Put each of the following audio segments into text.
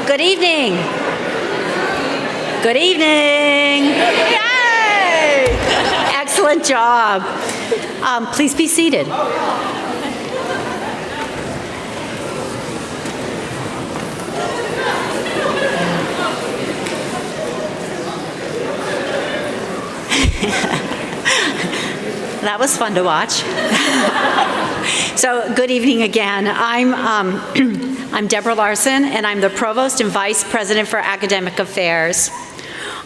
Good evening. Good evening. Yay! Excellent job. Please be seated. That was fun to watch. So, good evening again. I'm Deborah Larson, and I'm the Provost and Vice President for Academic Affairs.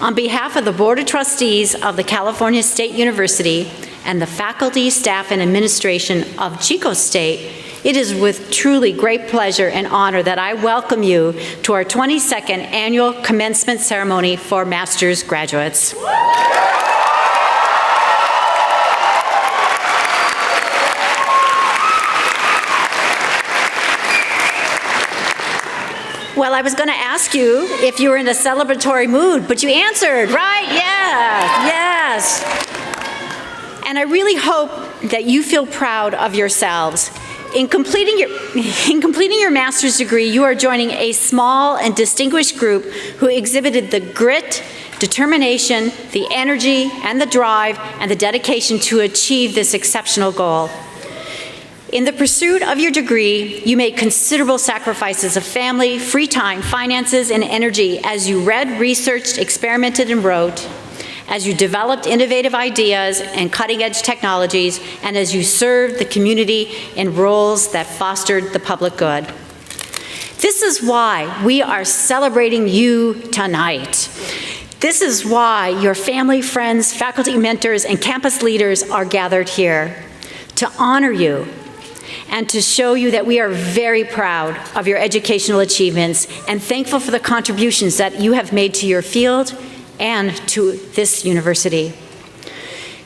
On behalf of the Board of Trustees of the California State University and the faculty, staff, and administration of Chico State, it is with truly great pleasure and honor that I welcome you to our 22nd annual commencement ceremony for master's graduates. Well, I was going to ask you if you were in a celebratory mood, but you answered, right? Yeah, yes. And I really hope that you feel proud of yourselves. In completing your master's degree, you are joining a small and distinguished group who exhibited the grit, determination, the energy, and the drive, and the dedication to achieve this exceptional goal. In the pursuit of your degree, you made considerable sacrifices of family, free time, finances, and energy as you read, researched, experimented, and wrote, as you developed innovative ideas and cutting-edge technologies, and as you served the community in roles that fostered the public good. This is why we are celebrating you tonight. This is why your family, friends, faculty, mentors, and campus leaders are gathered here to honor you and to show you that we are very proud of your educational achievements and thankful for the contributions that you have made to your field and to this university.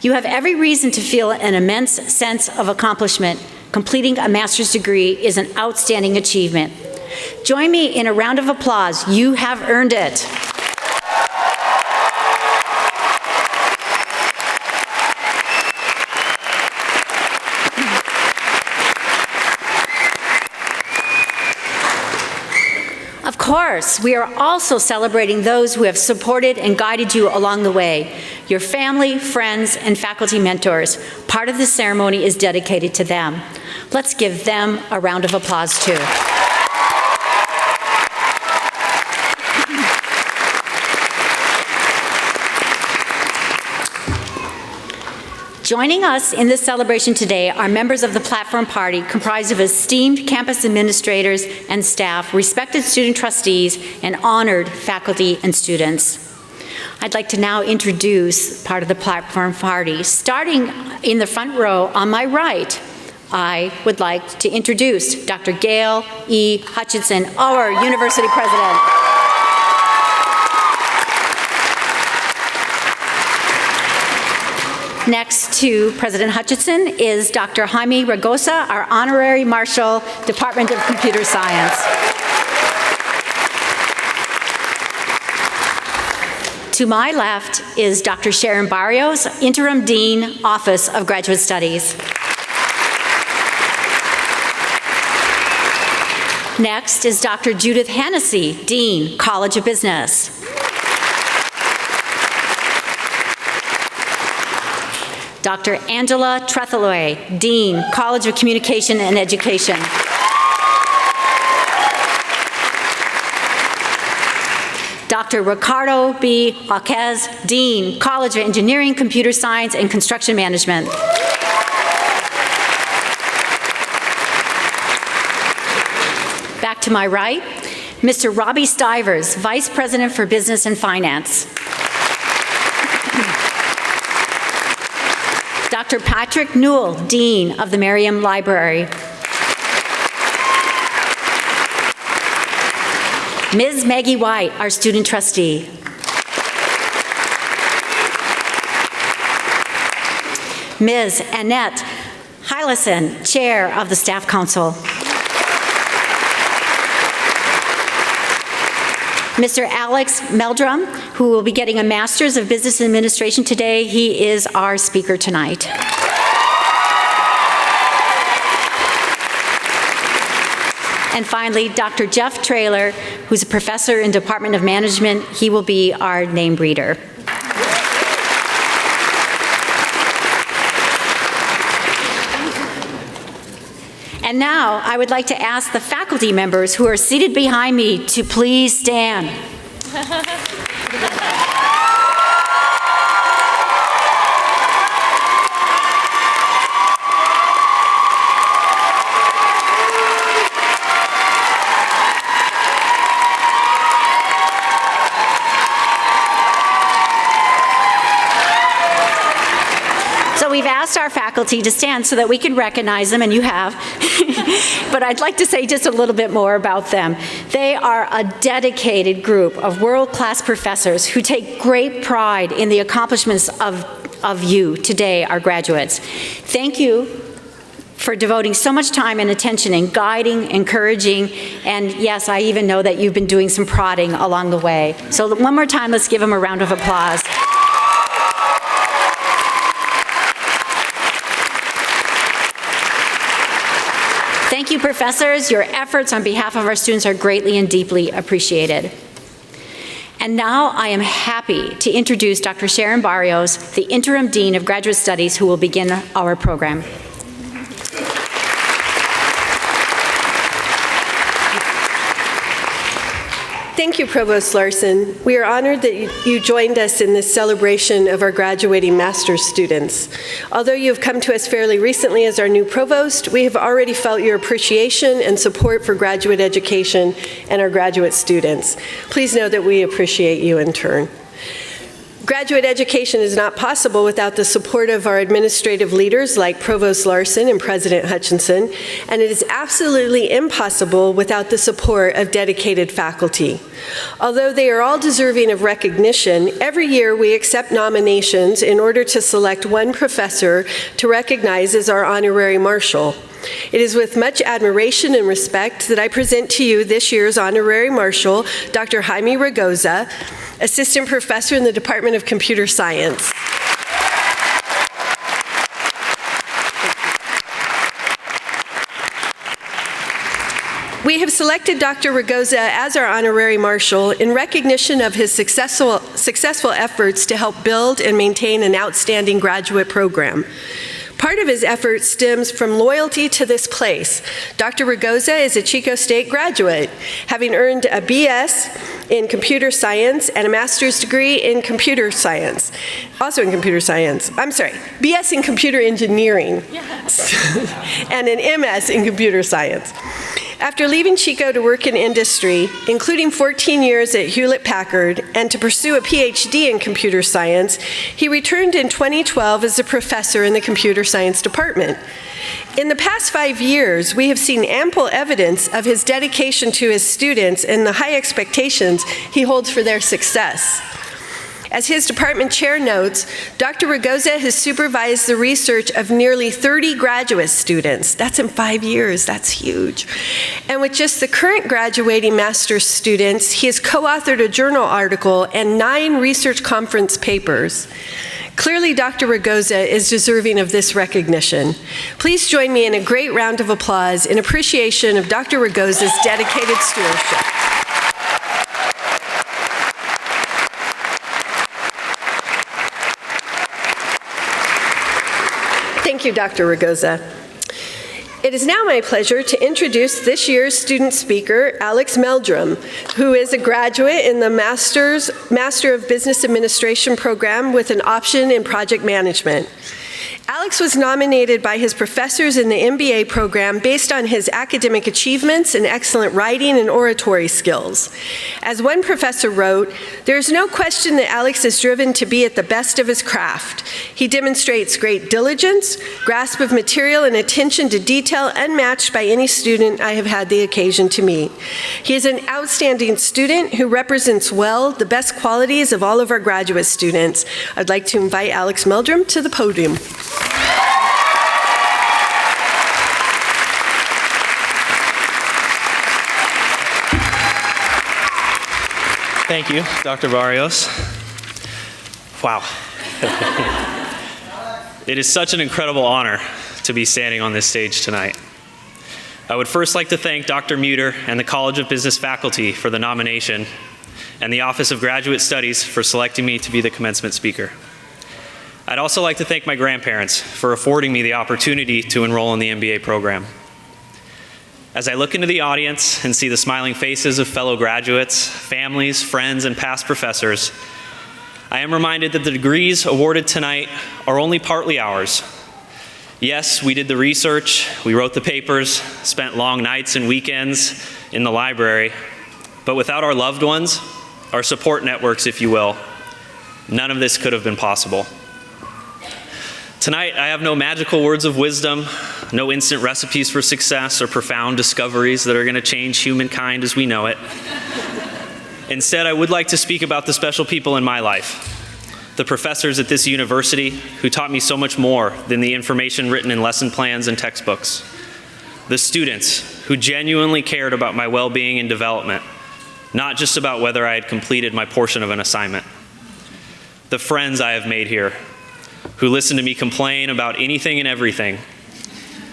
You have every reason to feel an immense sense of accomplishment. Completing a master's degree is an outstanding achievement. Join me in a round of applause. You have earned it. Of course, we are also celebrating those who have supported and guided you along the way, your family, friends, and faculty mentors. Part of this ceremony is dedicated to them. Let's give them a round of applause too. Joining us in this celebration today are members of the Platform Party comprised of esteemed campus administrators and staff, respected student trustees, and honored faculty and students. I'd like to now introduce part of the Platform Party. Starting in the front row on my right, I would like to introduce Dr. Gail E. Hutchinson, our university president. Next to President Hutchinson is Dr. Jaime Ragosa, our Honorary Marshal, Department of Computer Science. To my left is Dr. Sharon Barrios, Interim Dean, Office of Graduate Studies. Next is Dr. Judith Hennessy, Dean, College of Business. Dr. Angela Trethewey, Dean, College of Communication and Education. Dr. Ricardo B. Jaquez, Dean, College of Engineering, Computer Science, and Construction Management. Back to my right, Mr. Robbie Stivers, Vice President for Business and Finance. Dr. Patrick Newell, Dean of the Merriam Library. Ms. Maggie White, our student trustee. Ms. Annette Hylison, Chair of the Staff Council. Mr. Alex Meldrum, who will be getting a Master's of Business Administration today. He is our speaker tonight. And finally, Dr. Jeff Traylor, who's a professor in Department of Management. He will be our name reader. And now, I would like to ask the faculty members who are seated behind me to please stand. So we've asked our faculty to stand so that we can recognize them, and you have. But I'd like to say just a little bit more about them. They are a dedicated group of world-class professors who take great pride in the accomplishments of you today, our graduates. Thank you for devoting so much time and attention in guiding, encouraging, and yes, I even know that you've been doing some prodding along the way. So one more time, let's give them a round of applause. Thank you, professors. Your efforts on behalf of our students are greatly and deeply appreciated. And now I am happy to introduce Dr. Sharon Barrios, the Interim Dean of Graduate Studies, who will begin our program. Thank you, Provost Larson. We are honored that you joined us in this celebration of our graduating master's students. Although you have come to us fairly recently as our new provost, we have already felt your appreciation and support for graduate education and our graduate students. Please know that we appreciate you in turn. Graduate education is not possible without the support of our administrative leaders like Provost Larson and President Hutchinson, and it is absolutely impossible without the support of dedicated faculty. Although they are all deserving of recognition, every year we accept nominations in order to select one professor to recognize as our honorary marshal. It is with much admiration and respect that I present to you this year's honorary marshal, Dr. Jaime Ragoza, Assistant Professor in the Department of Computer Science. We have selected Dr. Ragoza as our honorary marshal in recognition of his successful efforts to help build and maintain an outstanding graduate program. Part of his effort stems from loyalty to this place. Dr. Ragoza is a Chico State graduate, having earned a BS in computer science and a master's degree in computer science. Also in computer science. I'm sorry, BS in computer engineering. Yes. And an MS in computer science. After leaving Chico to work in industry, including 14 years at Hewlett-Packard, and to pursue a PhD in computer science, he returned in 2012 as a professor in the computer science department. In the past 5 years, we have seen ample evidence of his dedication to his students and the high expectations he holds for their success. As his department chair notes, Dr. Ragoza has supervised the research of nearly 30 graduate students. That's in 5 years, that's huge. And with just the current graduating master's students, he has co-authored a journal article and 9 research conference papers. Clearly, Dr. Ragoza is deserving of this recognition. Please join me in a great round of applause in appreciation of Dr. Ragoza's dedicated stewardship. Thank you, Dr. Ragoza. It is now my pleasure to introduce this year's student speaker, Alex Meldrum, who is a graduate in the Master of Business Administration program with an option in project management. Alex was nominated by his professors in the MBA program based on his academic achievements and excellent writing and oratory skills. As one professor wrote, "There is no question that Alex is driven to be at the best of his craft. He demonstrates great diligence, grasp of material, and attention to detail unmatched by any student I have had the occasion to meet. He is an outstanding student who represents well the best qualities of all of our graduate students." I'd like to invite Alex Meldrum to the podium. Thank you, Dr. Barrios. Wow. It is such an incredible honor to be standing on this stage tonight. I would first like to thank Dr. Muter and the College of Business faculty for the nomination, and the Office of Graduate Studies for selecting me to be the commencement speaker. I'd also like to thank my grandparents for affording me the opportunity to enroll in the MBA program. As I look into the audience and see the smiling faces of fellow graduates, families, friends, and past professors, I am reminded that the degrees awarded tonight are only partly ours. Yes, we did the research, we wrote the papers, spent long nights and weekends in the library, but without our loved ones, our support networks, if you will, none of this could have been possible. Tonight, I have no magical words of wisdom, no instant recipes for success or profound discoveries that are going to change humankind as we know it. Instead, I would like to speak about the special people in my life, the professors at this university who taught me so much more than the information written in lesson plans and textbooks, the students who genuinely cared about my well-being and development, not just about whether I had completed my portion of an assignment, the friends I have made here who listened to me complain about anything and everything,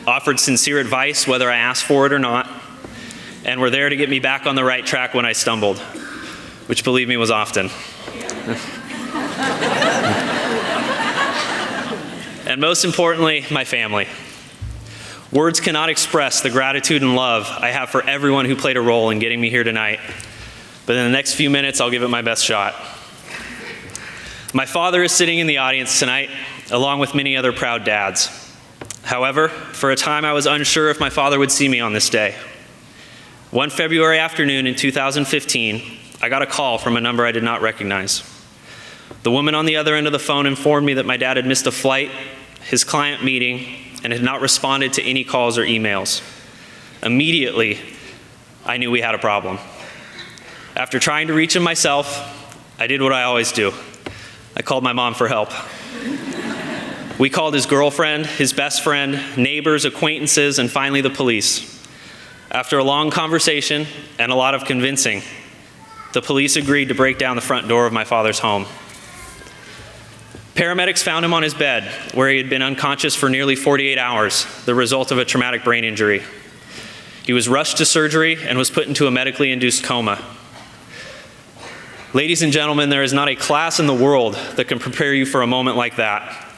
offered sincere advice whether I asked for it or not, and were there to get me back on the right track when I stumbled, which, believe me, was often. And most importantly, my family. Words cannot express the gratitude and love I have for everyone who played a role in getting me here tonight, but in the next few minutes, I'll give it my best shot. My father is sitting in the audience tonight, along with many other proud dads. However, for a time I was unsure if my father would see me on this day. One February afternoon in 2015, I got a call from a number I did not recognize. The woman on the other end of the phone informed me that my dad had missed a flight, his client meeting, and had not responded to any calls or emails. Immediately, I knew we had a problem. After trying to reach him myself, I did what I always do. I called my mom for help. We called his girlfriend, his best friend, neighbors, acquaintances, and finally the police. After a long conversation and a lot of convincing, the police agreed to break down the front door of my father's home. Paramedics found him on his bed, where he had been unconscious for nearly 48 hours, the result of a traumatic brain injury. He was rushed to surgery and was put into a medically induced coma. Ladies and gentlemen, there is not a class in the world that can prepare you for a moment like that.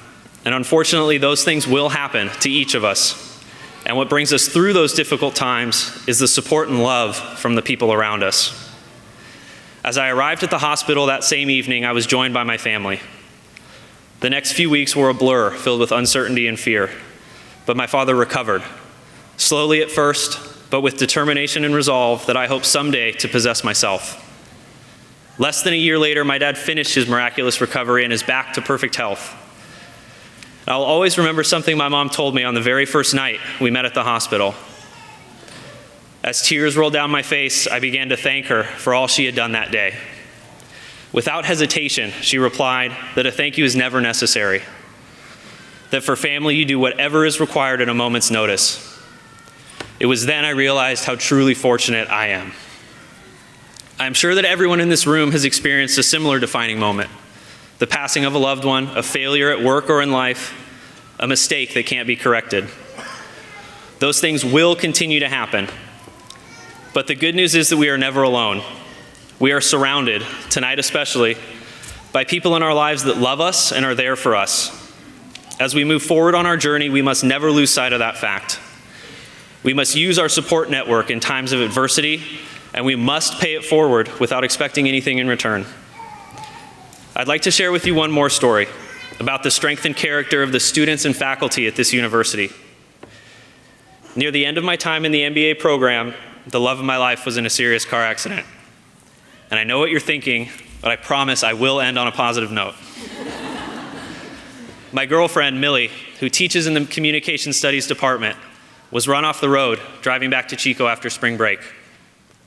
And unfortunately, those things will happen to each of us. And what brings us through those difficult times is the support and love from the people around us. As I arrived at the hospital that same evening, I was joined by my family. The next few weeks were a blur filled with uncertainty and fear. But my father recovered, slowly at first, but with determination and resolve that I hope someday to possess myself. Less than a year later, my dad finished his miraculous recovery and is back to perfect health. I'll always remember something my mom told me on the very first night we met at the hospital. As tears rolled down my face, I began to thank her for all she had done that day. Without hesitation, she replied that a thank you is never necessary, that for family you do whatever is required at a moment's notice. It was then I realized how truly fortunate I am. I'm sure that everyone in this room has experienced a similar defining moment. The passing of a loved one, a failure at work or in life, a mistake that can't be corrected. Those things will continue to happen. But the good news is that we are never alone. We are surrounded, tonight especially, by people in our lives that love us and are there for us. As we move forward on our journey, we must never lose sight of that fact. We must use our support network in times of adversity, and we must pay it forward without expecting anything in return. I'd like to share with you one more story about the strength and character of the students and faculty at this university. Near the end of my time in the MBA program, the love of my life was in a serious car accident. And I know what you're thinking, but I promise I will end on a positive note. My girlfriend, Millie, who teaches in the Communication Studies department, was run off the road driving back to Chico after spring break.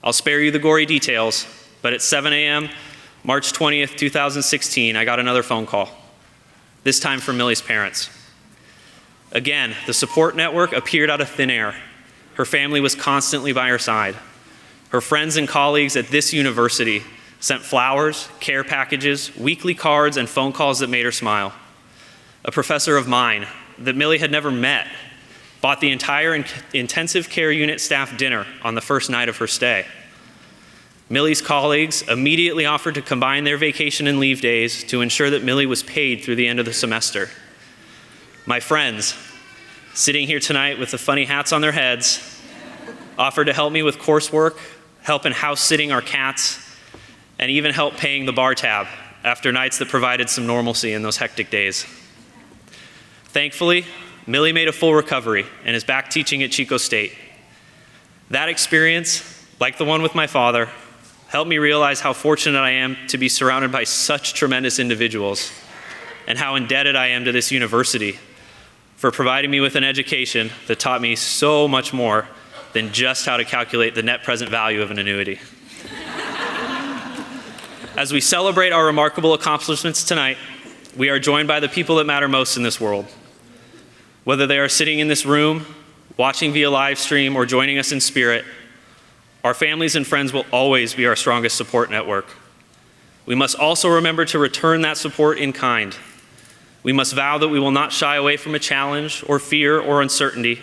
I'll spare you the gory details, but at 7 a.m., March 20th, 2016, I got another phone call, this time from Millie's parents. Again, the support network appeared out of thin air. Her family was constantly by her side. Her friends and colleagues at this university sent flowers, care packages, weekly cards, and phone calls that made her smile. A professor of mine that Millie had never met bought the entire intensive care unit staff dinner on the first night of her stay. Millie's colleagues immediately offered to combine their vacation and leave days to ensure that Millie was paid through the end of the semester. My friends, sitting here tonight with the funny hats on their heads, offered to help me with coursework, help in house sitting our cats, and even help paying the bar tab after nights that provided some normalcy in those hectic days. Thankfully, Millie made a full recovery and is back teaching at Chico State. That experience, like the one with my father, helped me realize how fortunate I am to be surrounded by such tremendous individuals and how indebted I am to this university for providing me with an education that taught me so much more than just how to calculate the net present value of an annuity. As we celebrate our remarkable accomplishments tonight, we are joined by the people that matter most in this world. Whether they are sitting in this room, watching via live stream, or joining us in spirit, our families and friends will always be our strongest support network. We must also remember to return that support in kind. We must vow that we will not shy away from a challenge or fear or uncertainty.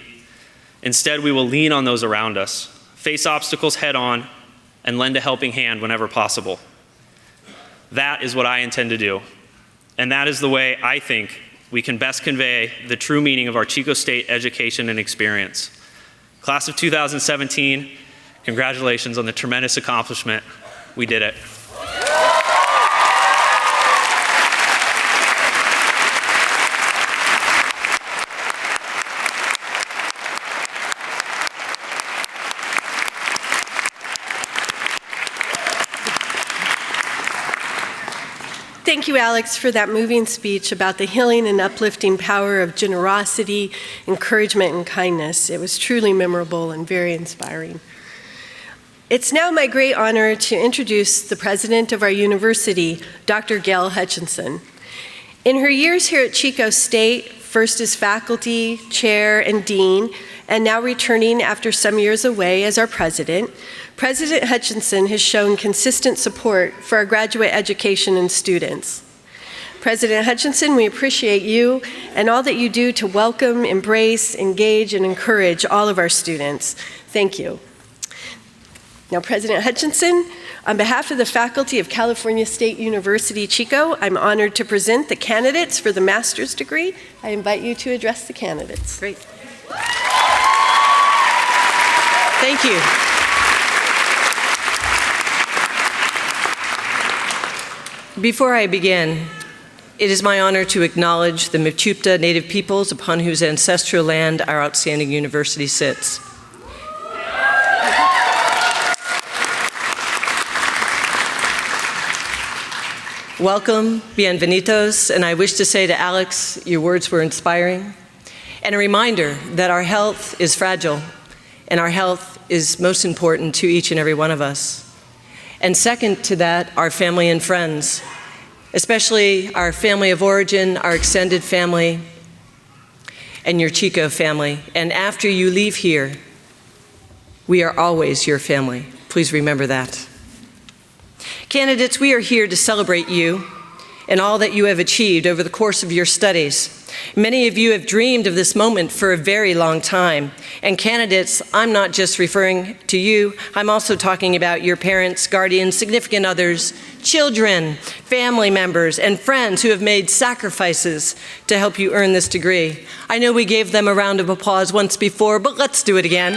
Instead, we will lean on those around us, face obstacles head on, and lend a helping hand whenever possible. That is what I intend to do. And that is the way I think we can best convey the true meaning of our Chico State education and experience. Class of 2017, congratulations on the tremendous accomplishment. We did it. Thank you, Alex, for that moving speech about the healing and uplifting power of generosity, encouragement, and kindness. It was truly memorable and very inspiring. It's now my great honor to introduce the president of our university, Dr. Gail Hutchinson. In her years here at Chico State, first as faculty, chair, and dean, and now returning after some years away as our president, President Hutchinson has shown consistent support for our graduate education and students. President Hutchinson, we appreciate you and all that you do to welcome, embrace, engage, and encourage all of our students. Thank you. Now, President Hutchinson, on behalf of the faculty of California State University, Chico, I'm honored to present the candidates for the master's degree. I invite you to address the candidates. Great. Thank you. Before I begin, it is my honor to acknowledge the Mechoopda Native peoples upon whose ancestral land our outstanding university sits. Welcome, bienvenidos, and I wish to say to Alex, your words were inspiring, and a reminder that our health is fragile, and our health is most important to each and every one of us. And second to that, our family and friends, especially our family of origin, our extended family, and your Chico family. And after you leave here, we are always your family. Please remember that. Candidates, we are here to celebrate you and all that you have achieved over the course of your studies. Many of you have dreamed of this moment for a very long time. And candidates, I'm not just referring to you, I'm also talking about your parents, guardians, significant others, children, family members, and friends who have made sacrifices to help you earn this degree. I know we gave them a round of applause once before, but let's do it again.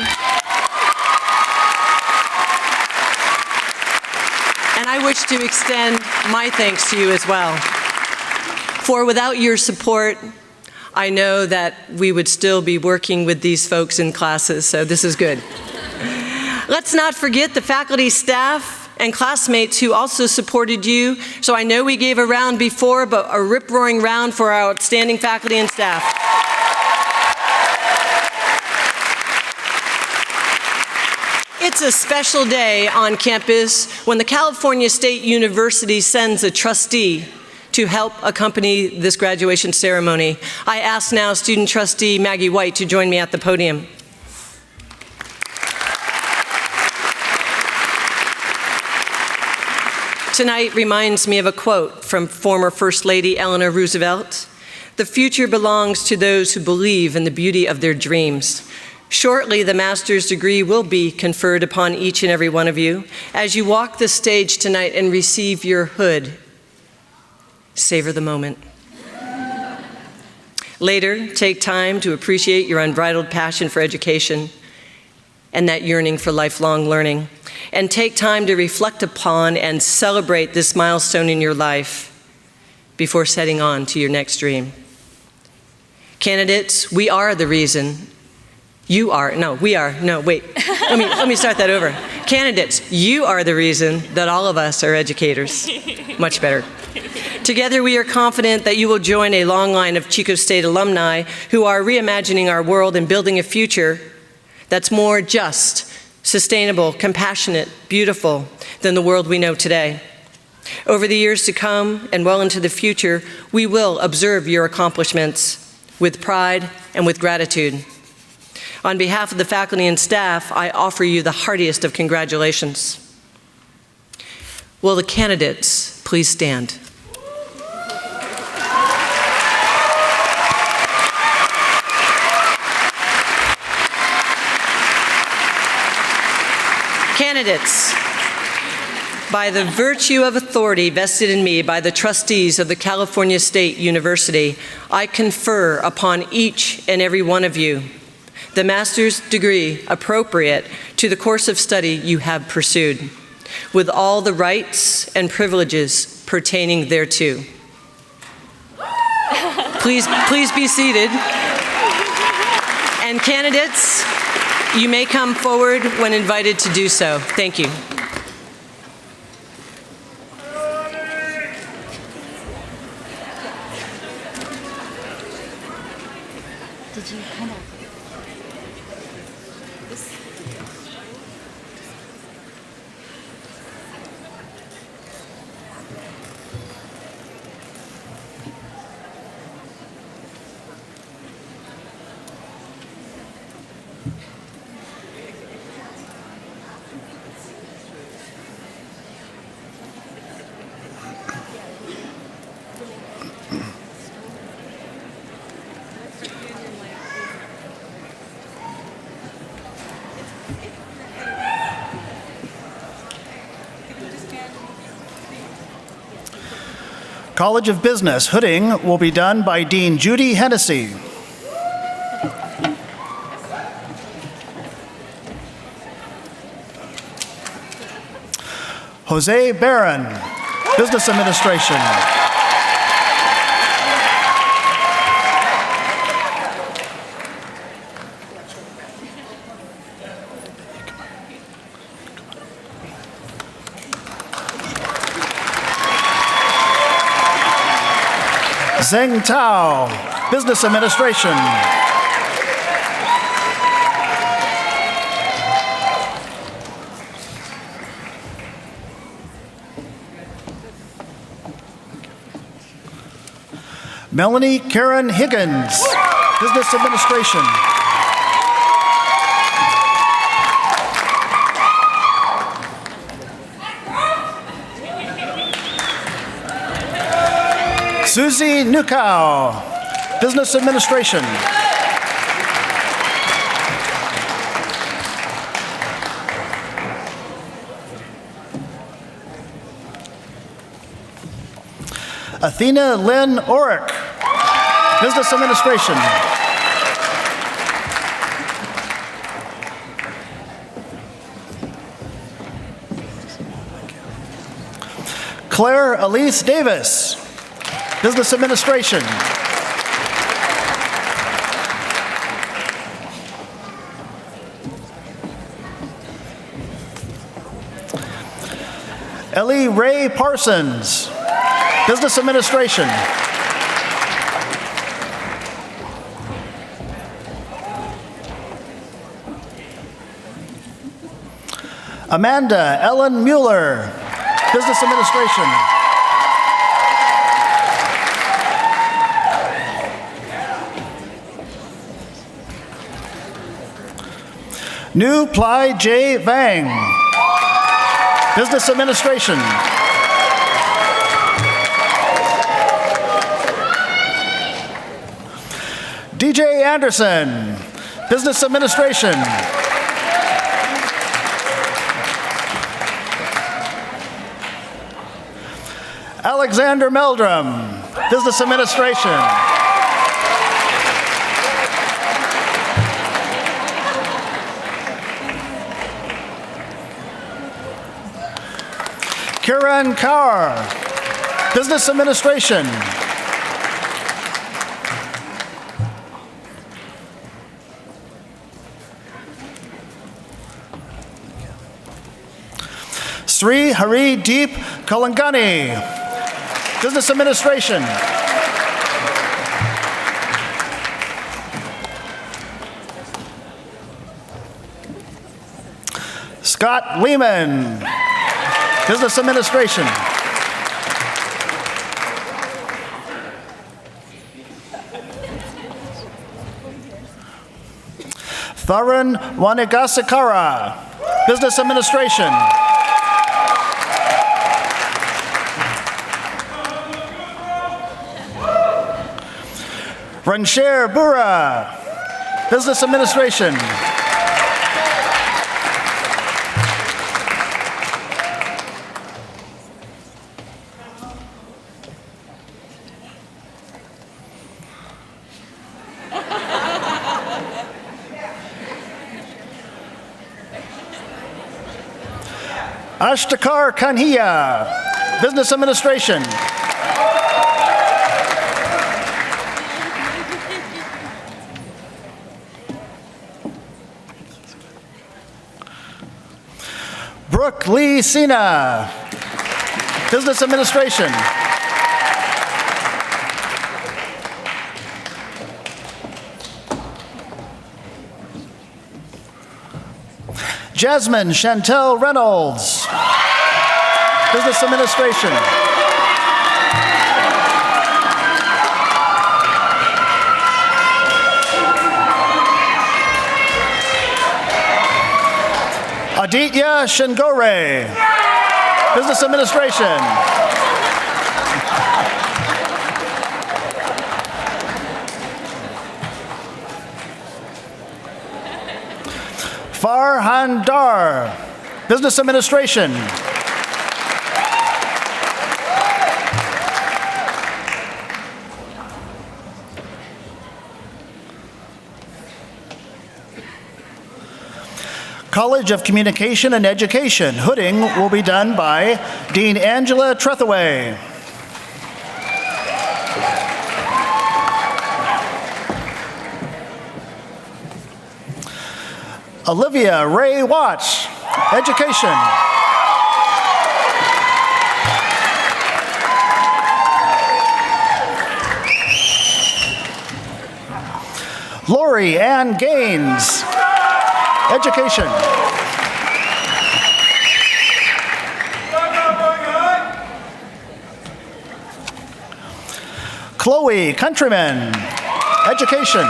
And I wish to extend my thanks to you as well. For without your support, I know that we would still be working with these folks in classes, so this is good. Let's not forget the faculty, staff, and classmates who also supported you. So I know we gave a round before, but a rip-roaring round for our outstanding faculty and staff. It's a special day on campus when the California State University sends a trustee to help accompany this graduation ceremony. I ask now student trustee Maggie White to join me at the podium. Tonight reminds me of a quote from former First Lady Eleanor Roosevelt The future belongs to those who believe in the beauty of their dreams. Shortly, the master's degree will be conferred upon each and every one of you. As you walk the stage tonight and receive your hood, savor the moment. Later, take time to appreciate your unbridled passion for education and that yearning for lifelong learning. And take time to reflect upon and celebrate this milestone in your life before setting on to your next dream. Candidates, we are the reason. You are, no, we are, no, wait. Let me start that over. Candidates, you are the reason that all of us are educators. Much better. Together, we are confident that you will join a long line of Chico State alumni who are reimagining our world and building a future that's more just, sustainable, compassionate, beautiful than the world we know today. Over the years to come and well into the future, we will observe your accomplishments with pride and with gratitude. On behalf of the faculty and staff, I offer you the heartiest of congratulations. Will the candidates please stand? Candidates, by the virtue of authority vested in me by the trustees of the California State University, I confer upon each and every one of you the master's degree appropriate to the course of study you have pursued, with all the rights and privileges pertaining thereto. Please be seated. And candidates, you may come forward when invited to do so. Thank you. Did you kind of... College of Business, hooding will be done by Dean Judy Hennessy. Jose Barron, Business Administration. Zeng Tao, Business Administration. Melanie Karen Higgins, Business Administration. Susie Nukau, Business Administration. Athena Lynn Orick, Business Administration. Claire Elise Davis, Business Administration. Ellie Ray Parsons, Business Administration. Amanda Ellen Mueller, Business Administration. Nu Ply J. Vang, Business Administration. DJ Anderson, Business Administration. Alexander Meldrum, Business Administration. Kiran Kaur, Business Administration. Sri Hari Deep Kalangani, Business Administration. Scott Lehman, Business Administration. Tharun Wanigasakara, Business Administration. Rancher Bura, Business Administration. Ashtakar Kanhia, Business Administration. Brooke Lee Sina, Business Administration. Jasmine Chantel Reynolds, Business Administration. Aditya Shingore, Business Administration. Farhan Dar, Business Administration. College of Communication and Education. Hooding will be done by Dean Angela Trethaway. Olivia Ray Watts, Education. Lori Ann Gaines, Education. Chloe Countryman, Education.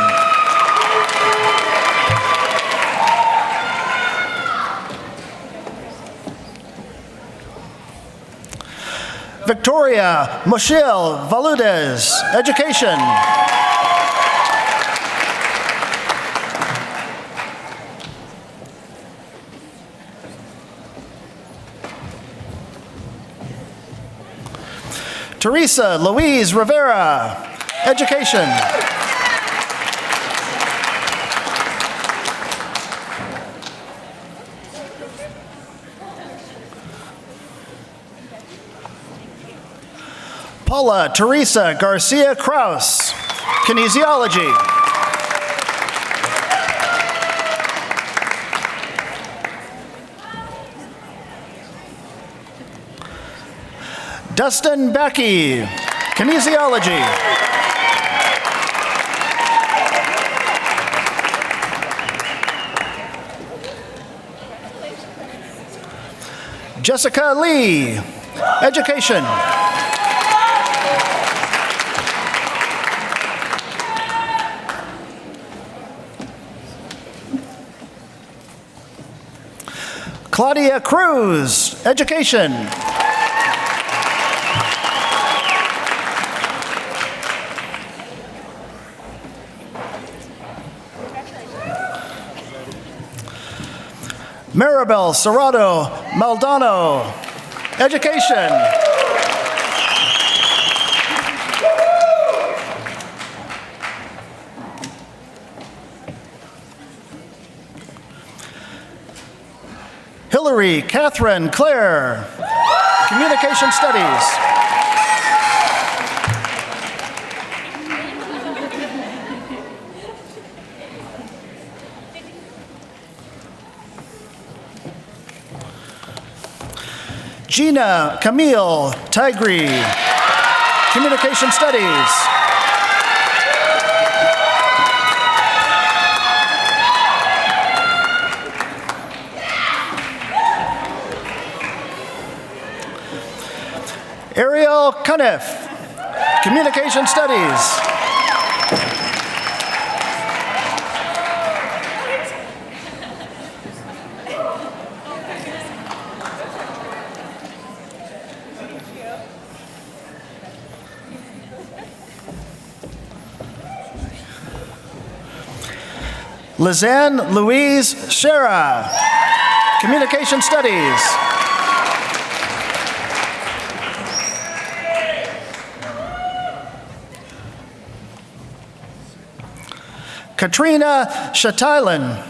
Victoria Michelle Valudes, Education. Teresa Louise Rivera, Education. Paula Teresa Garcia Kraus, Kinesiology. Dustin Becky, Kinesiology. Jessica Lee, Education. Claudia Cruz, Education. Maribel Serrano Maldonado. Education. Hillary Catherine Clare. Communication Studies. Gina Camille Tigri, Communication Studies. Ariel Cuniff, Communication Studies. Lizanne Louise Shera, Communication Studies. Katrina Shatailan,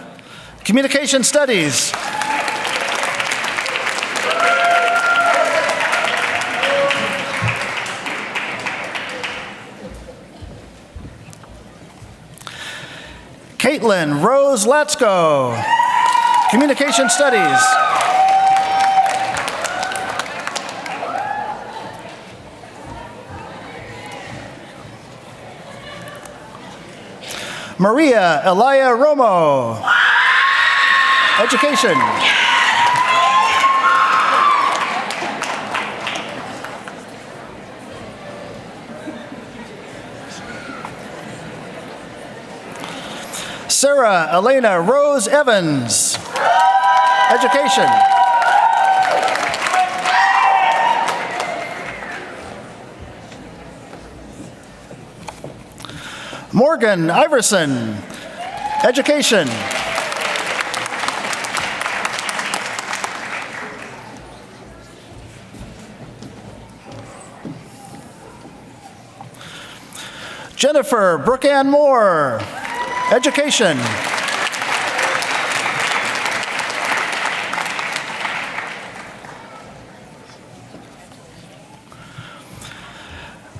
Communication Studies. Caitlin Rose Latsko, Communication Studies. Maria Elia Romo, Education. Sarah Elena Rose Evans, Education. Morgan Iverson, Education. Jennifer Brooke-Ann Moore, Education.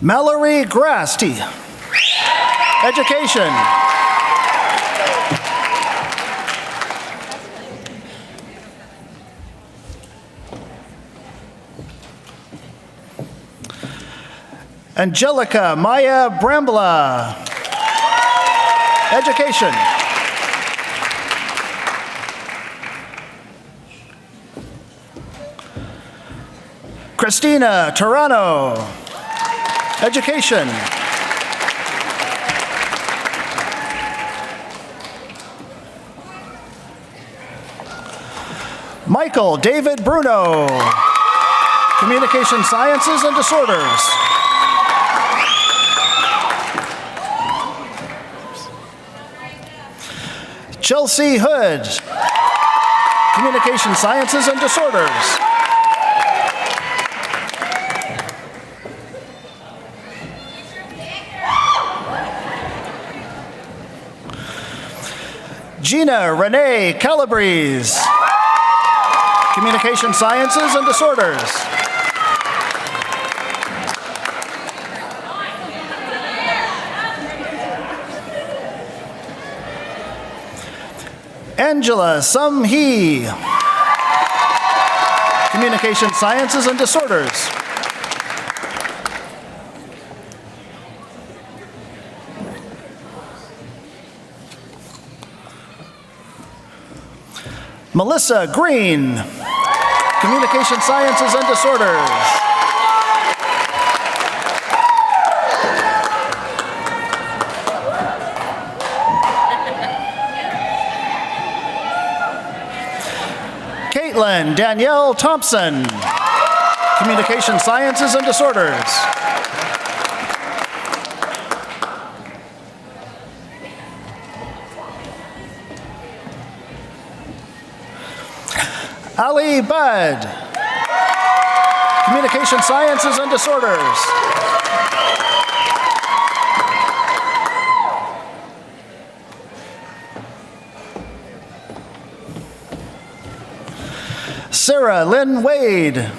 Mallory Grasti, Education. Angelica Maya Brambla, Education. Christina Torano, Education. Michael David Bruno, Communication Sciences and Disorders. Chelsea Hood, Communication Sciences and Disorders. Gina Renee Calabrese, Communication Sciences and Disorders. Angela Sum Hee, Communication Sciences and Disorders. Melissa Green, Communication Sciences and Disorders. Caitlin Danielle Thompson, Communication Sciences and Disorders. Ali Budd. Communication Sciences and Disorders. Sarah Lynn Wade.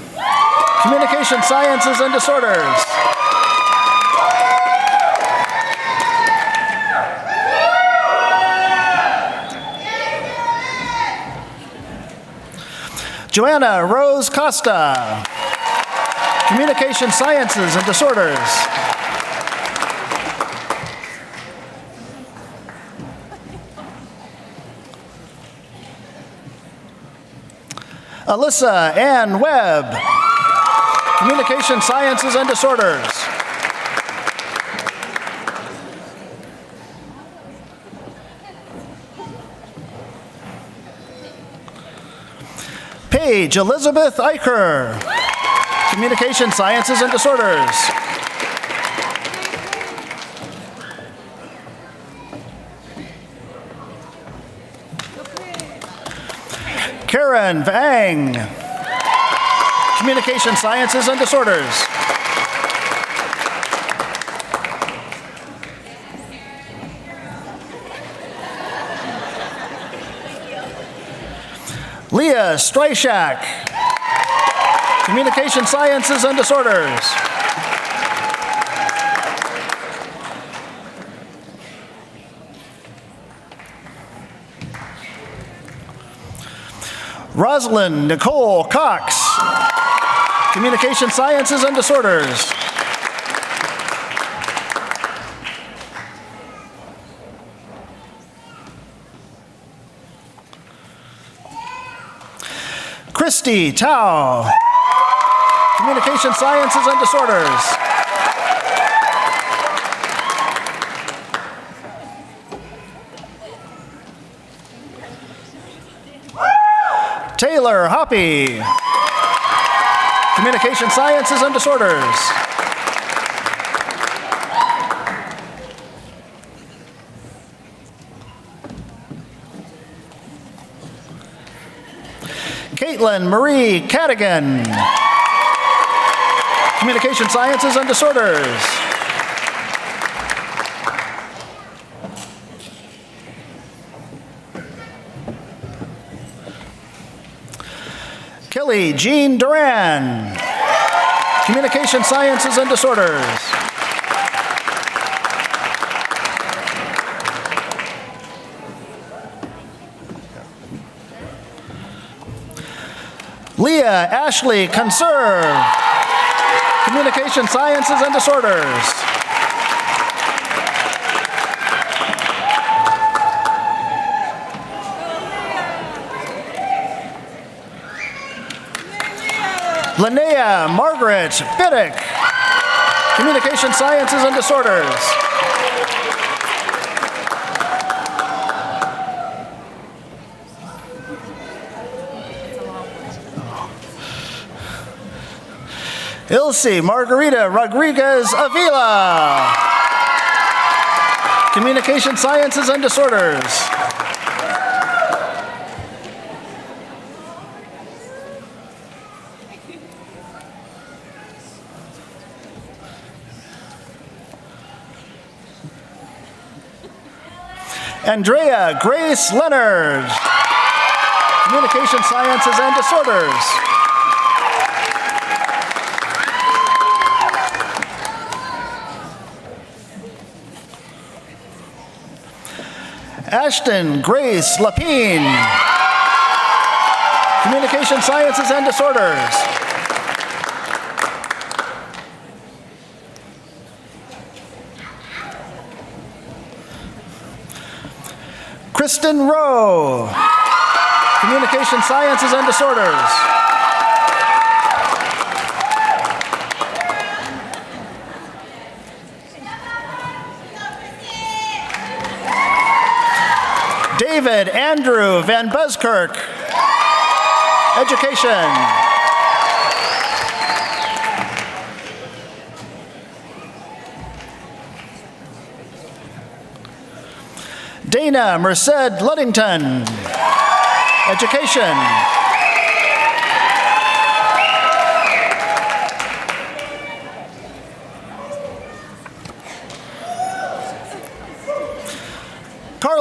Communication Sciences and Disorders. Joanna Rose Costa. Communication Sciences and Disorders. Alyssa Ann Webb. Communication Sciences and Disorders. Paige Elizabeth Eicher. Communication Sciences and Disorders. Karen Vang. Communication Sciences and Disorders. Leah Stryshak. Communication Sciences and Disorders. Rosalind Nicole Cox. Communication Sciences and Disorders. Christy Tao. Communication Sciences and Disorders. Taylor Hoppy. Communication Sciences and Disorders. Caitlin Marie Cadigan. Communication Sciences and Disorders. Kelly Jean Duran. Communication Sciences and Disorders. Leah Ashley Conserve. Communication Sciences and Disorders. Linnea Margaret Biddick. Communication Sciences and Disorders. Ilse Margarita Rodriguez Avila. Communication Sciences and Disorders. Andrea Grace Leonard. Communication Sciences and Disorders. Ashton Grace Lapine. Communication Sciences and Disorders. Kristen Rowe. Communication Sciences and Disorders. David Andrew Van Buskirk. Education. Dana Merced Luddington. Education.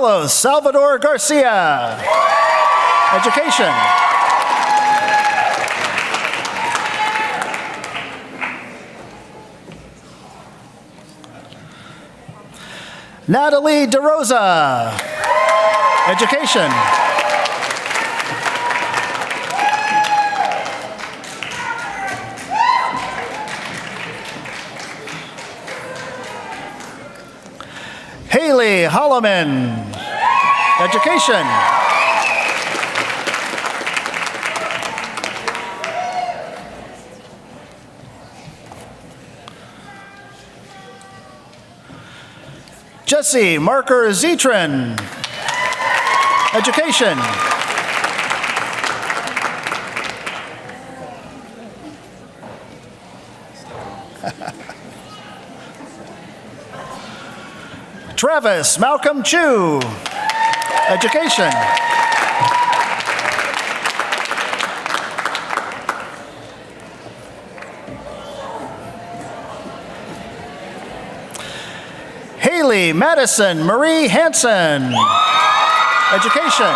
Carlos Salvador Garcia. Education. Natalie DeRosa. Education. Haley Holloman. Education. Jesse Marker Zetrin. Education. Travis Malcolm Chu. Education. Haley Madison Marie Hansen. Education.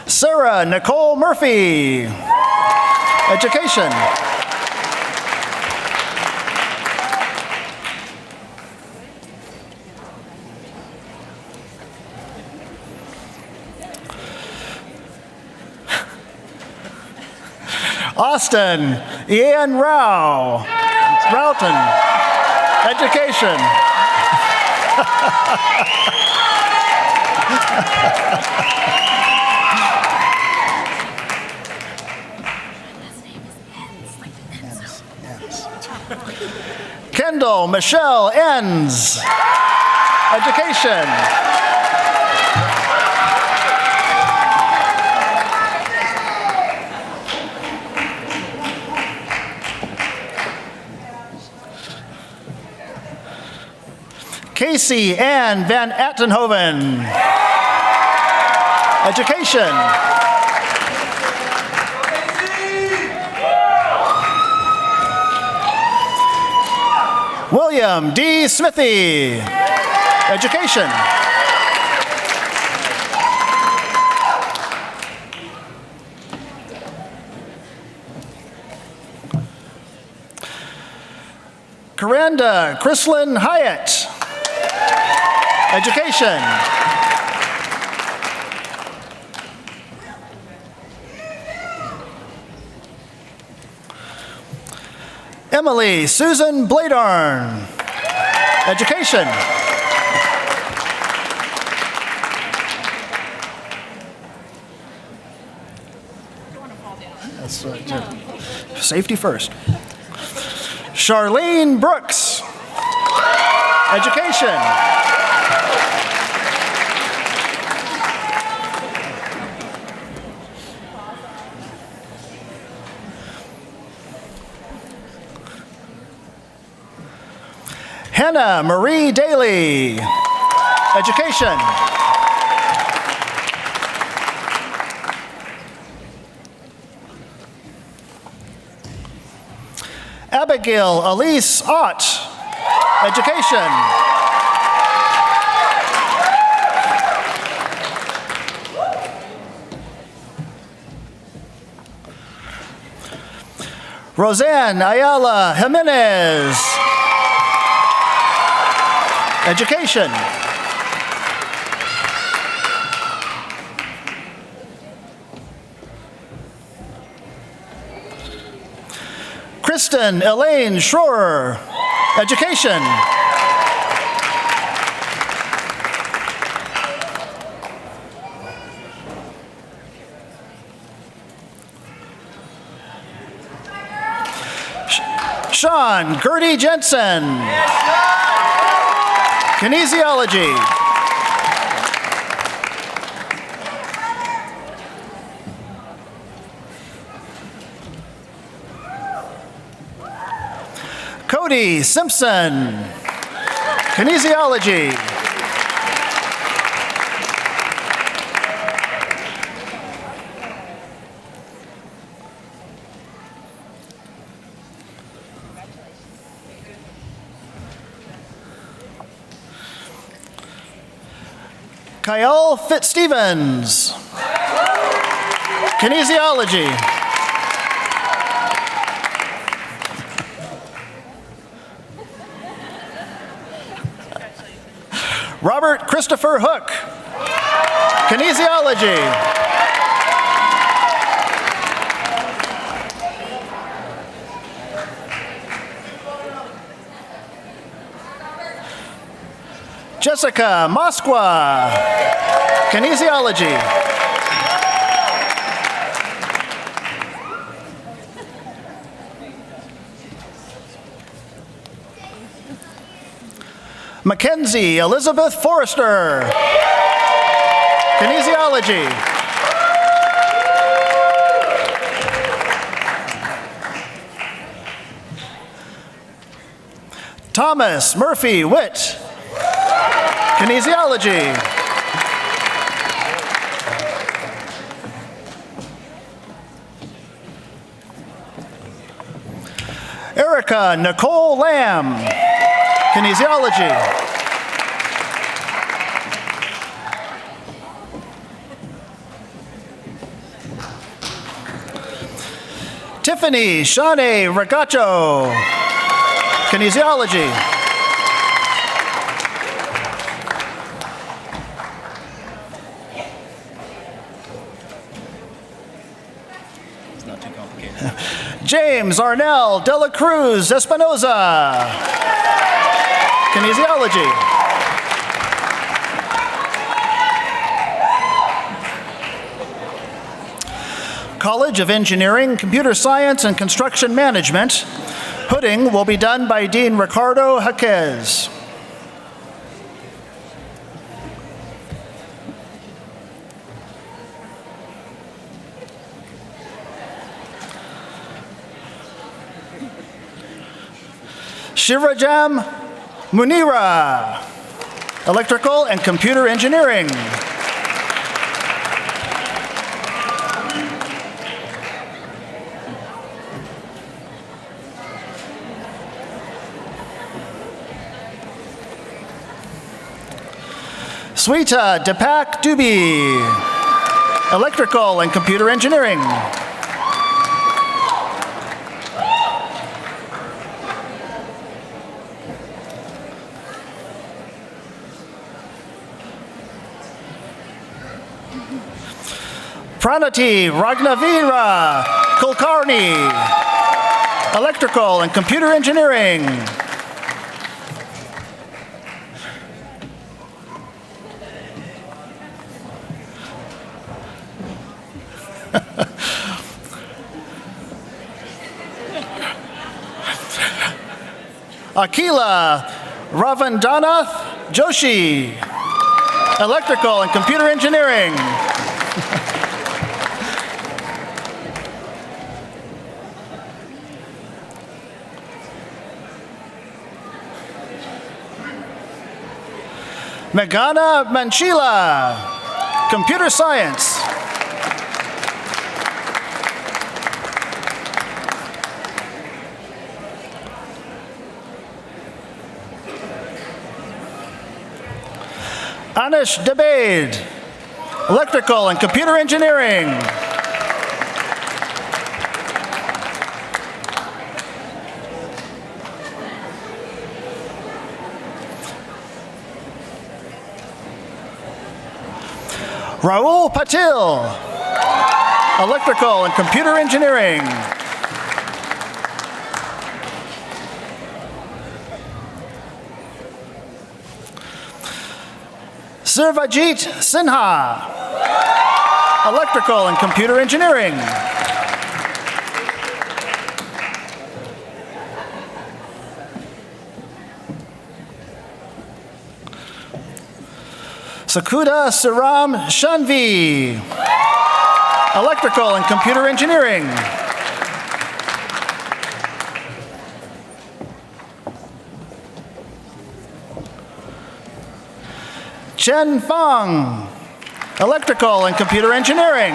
Sarah Nicole Murphy. Education. Austin Ian Rao. Roughton. Education. Kendall Michelle Enns. Education. Casey Ann Van Attenhoven. Education. William D. Smithy. Education. Coranda Chrislyn Hyatt. Education. Emily Susan Bladarn. Education. That's safety first. Charlene Brooks. Education. Hannah Marie Daly. Education. Abigail Elise Ott. Education. Roseanne Ayala Jimenez. Education. Kristen Elaine Schroer. Education. Sean Gertie Jensen. Kinesiology. Cody Simpson. Kinesiology. Kyle Fitzstevens. Kinesiology. Robert Christopher Hook. Kinesiology. Jessica Moskwa, kinesiology. Mackenzie Elizabeth Forrester, kinesiology. Thomas Murphy Witt, kinesiology. Erica Nicole Lamb, kinesiology. Tiffany Shanae Regacho, kinesiology. James Arnell de la Cruz Espinoza, kinesiology. College of Engineering, Computer Science, and Construction Management. Hooding will be done by Dean Ricardo Jaquez. Shirajam Munira, Electrical and Computer Engineering. Sweta Deepak Dubey, Electrical and Computer Engineering. Pranati Ragnavira Kulkarni, Electrical and Computer Engineering. Akila Ravandanath Joshi, Electrical and Computer Engineering. Meghana Manchila, Computer Science. Anish Debade, Electrical and Computer Engineering. Raul Patil, Electrical and Computer Engineering. Sirvajit Sinha, Electrical and Computer Engineering. Sakuda Saram Shanvi, Electrical and Computer Engineering. Chen Fang, Electrical and Computer Engineering.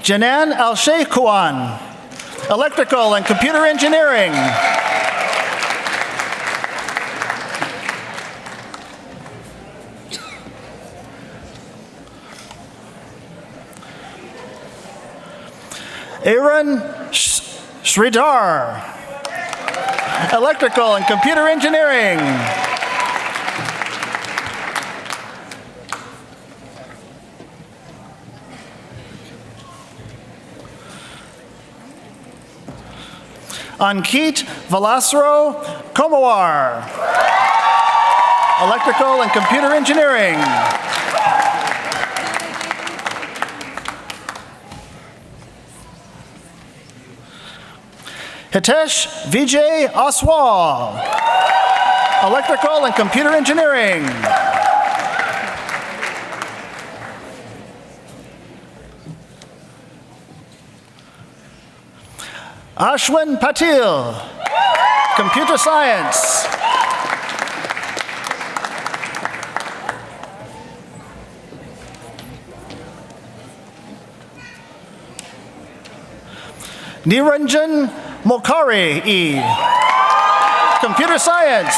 Janan Al-Sheikhuan, Electrical and Computer Engineering. Aaron Sridhar, Electrical and Computer Engineering. Ankit Velasro Komawar, Electrical and Computer Engineering. Hitesh Vijay Aswal, Electrical and Computer Engineering. Ashwin Patil, Computer Science. Niranjan Mokari E, Computer Science.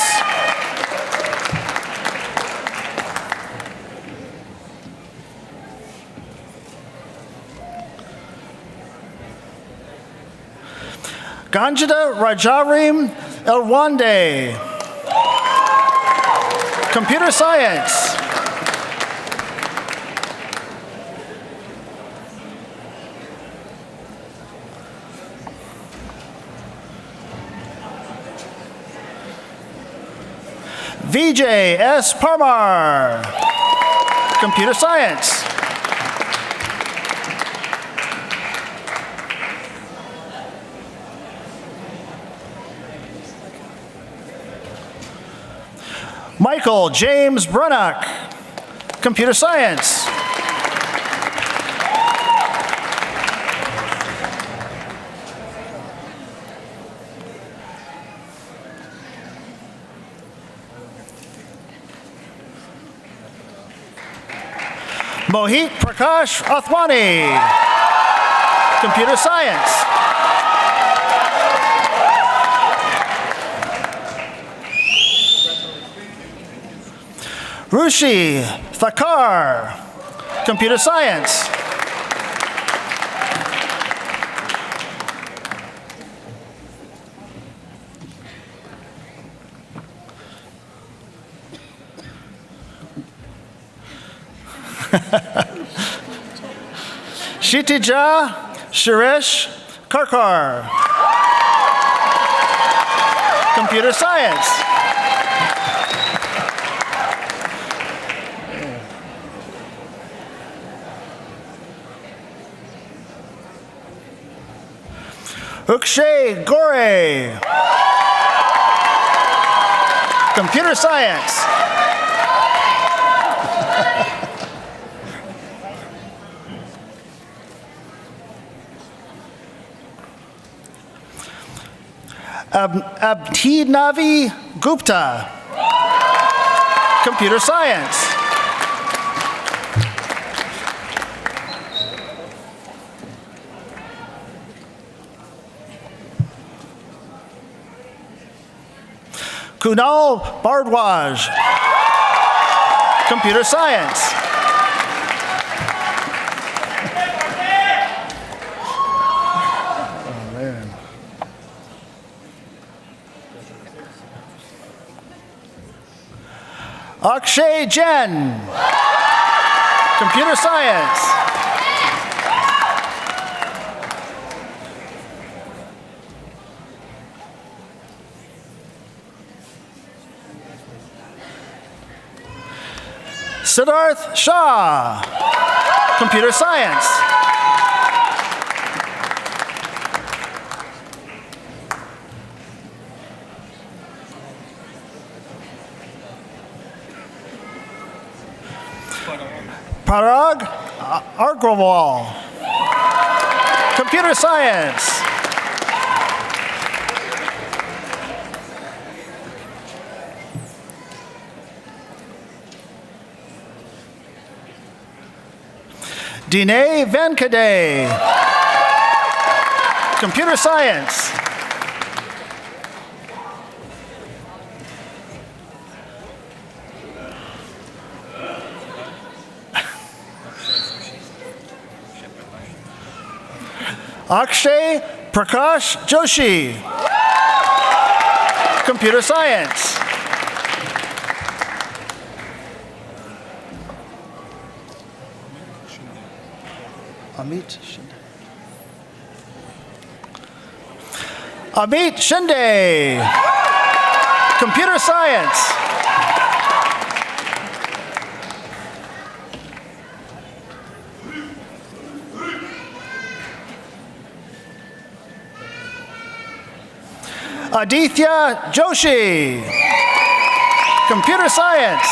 Ganjita Rajarim Elwande, Computer Science. Vijay S. Parmar, Computer Science. Michael James Brunnock, Computer Science. Mohit Prakash Athwani, Computer Science. Rushi Thakar, Computer Science. Shitija Suresh Karkar, Computer Science. Ukshay Gore, Computer Science. Abhinavi Gupta, Computer Science. Kunal Bardwaj, Computer Science. Oh, man. Akshay Jain, Computer Science. Siddharth Shah, Computer Science. Parag Agrawal, Computer Science. Dine Vankade. Computer Science. Akshay Prakash Joshi. Computer Science. Amit Shinde. Computer Science. Aditya Joshi. Computer Science.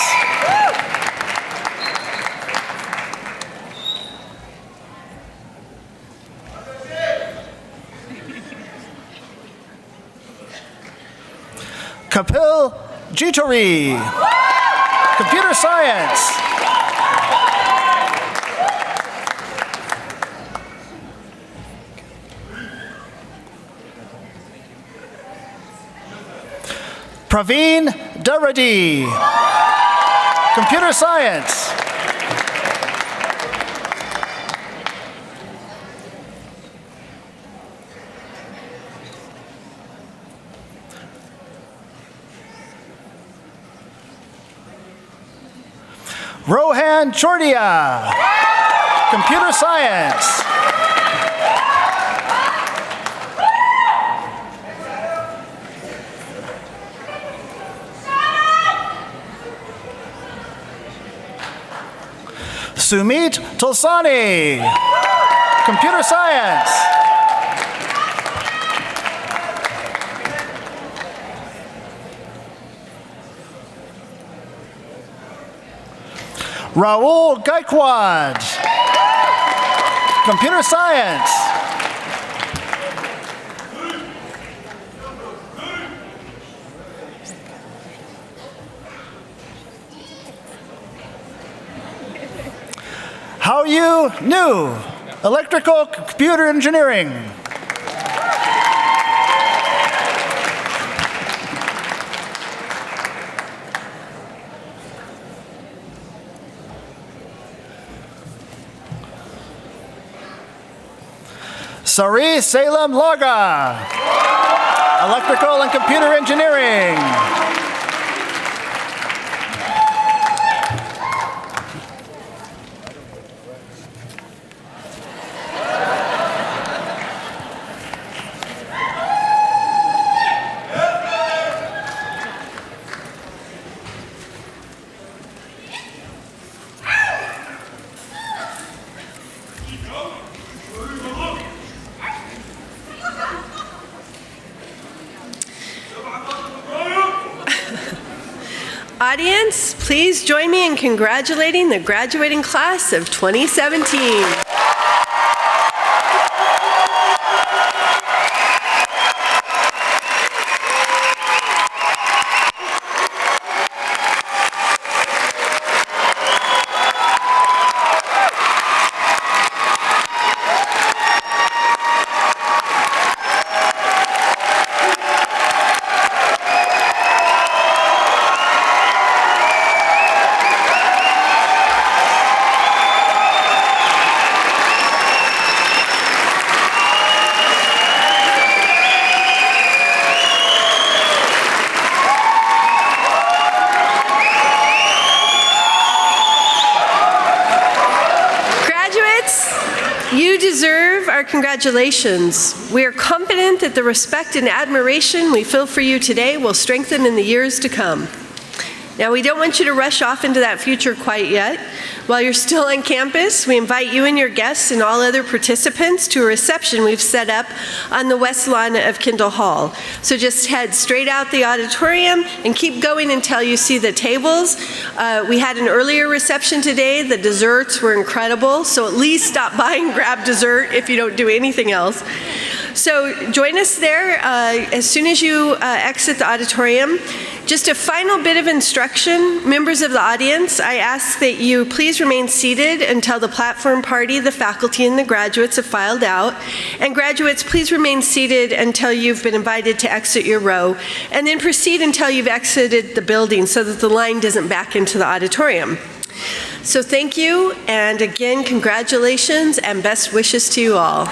Kapil Jitori. Computer Science. Praveen Daradi. Computer Science. Rohan Chordia. Computer Science. Sumit Tulsani. Computer Science. Raul Gaikwad. Computer Science. How you new electrical computer engineering. Sari Salem Laga. Electrical and computer engineering. Audience, please join me in congratulating the graduating class of 2017. You deserve our congratulations. We are confident that the respect and admiration we feel for you today will strengthen in the years to come. Now, we don't want you to rush off into that future quite yet. While you're still on campus, we invite you and your guests and all other participants to a reception we've set up on the west lawn of Kindle Hall. So just head straight out the auditorium and keep going until you see the tables. We had an earlier reception today. The desserts were incredible, so at least stop by and grab dessert if you don't do anything else. So join us there as soon as you exit the auditorium. Just a final bit of instruction. Members of the audience, I ask that you please remain seated until the platform party, the faculty, and the graduates have filed out. And graduates, please remain seated until you've been invited to exit your row. And then proceed until you've exited the building so that the line doesn't back into the auditorium. So thank you, and again, congratulations and best wishes to you all.